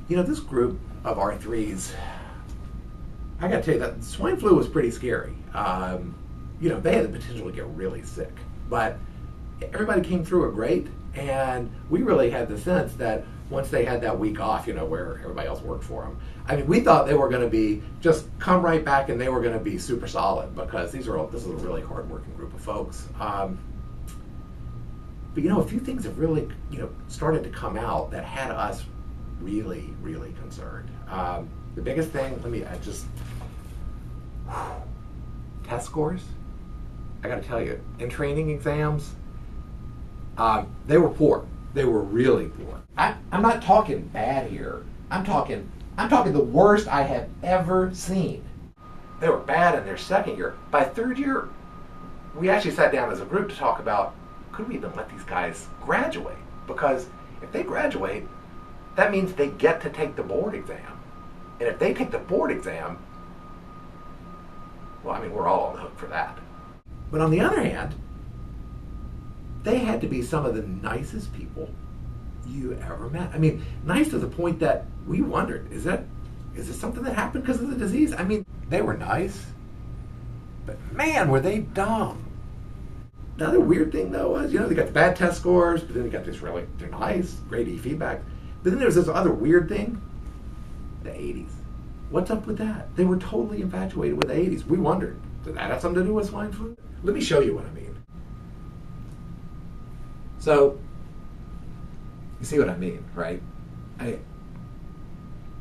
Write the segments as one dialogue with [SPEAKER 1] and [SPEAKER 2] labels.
[SPEAKER 1] This group of R3s, I got to tell you that swine flu was pretty scary. They had the potential to get really sick, but everybody came through it great, and we really had the sense that once they had that week off, where everybody else worked for them, we thought they were going to be just come right back and they were going to be super solid because this is a really hardworking group of folks. But a few things have really started to come out that had us really, really concerned. The biggest thing, test scores. I got to tell you, in training exams, they were poor. They were really poor. I'm not talking bad here. I'm talking the worst I have ever seen. They were bad in their second year. By third year, we actually sat down as a group to talk about, could we even let these guys graduate? Because if they graduate, that means they get to take the board exam. And if they take the board exam, we're all on the hook for that. But on the other hand, they had to be some of the nicest people you ever met. Nice to the point that we wondered, is this something that happened because of the disease? They were nice, but man, were they dumb. The other weird thing though was, they got the bad test scores, but then they got this they're nice, great feedback. But then there was this other weird thing, the 80s. What's up with that? They were totally infatuated with the 80s. We wondered, did that have something to do with swine flu? Let me show you what I mean. So, you see what I mean, right?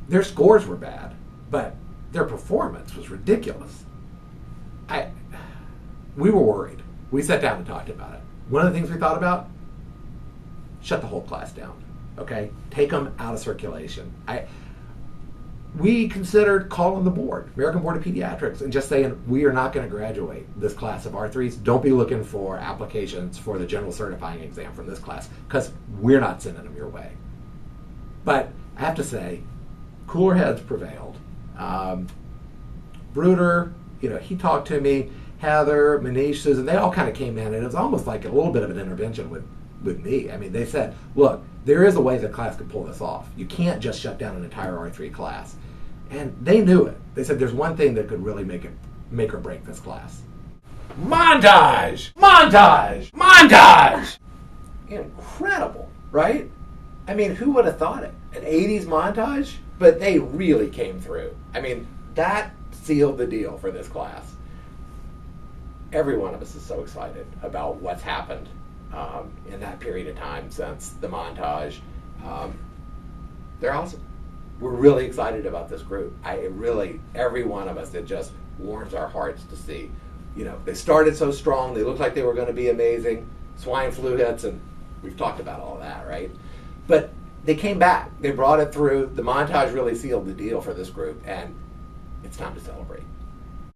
[SPEAKER 1] Their scores were bad, but their performance was ridiculous. We were worried. We sat down and talked about it. One of the things we thought about, shut the whole class down, okay? Take them out of circulation. We considered calling the board, American Board of Pediatrics, and just saying, we are not going to graduate this class of R3s. Don't be looking for applications for the general certifying exam from this class, because we're not sending them your way. But I have to say, cooler heads prevailed. Bruder, he talked to me. Heather, Manish, Susan, they all kind of came in, and it was almost like a little bit of an intervention with me. They said, look, there is a way the class could pull this off. You can't just shut down an entire R3 class. And they knew it. They said there's one thing that could really make or break this class. Montage! Montage! Montage! Incredible, right? Who would have thought it? An 80s montage? But they really came through. That sealed the deal for this class. Every one of us is so excited about what's happened in that period of time since the montage. They're awesome. We're really excited about this group. Every one of us, it just warms our hearts to see. They started so strong, they looked like they were going to be amazing. Swine flu hits, and we've talked about all that, right? But they came back. They brought it through. The montage really sealed the deal for this group, and it's time to celebrate.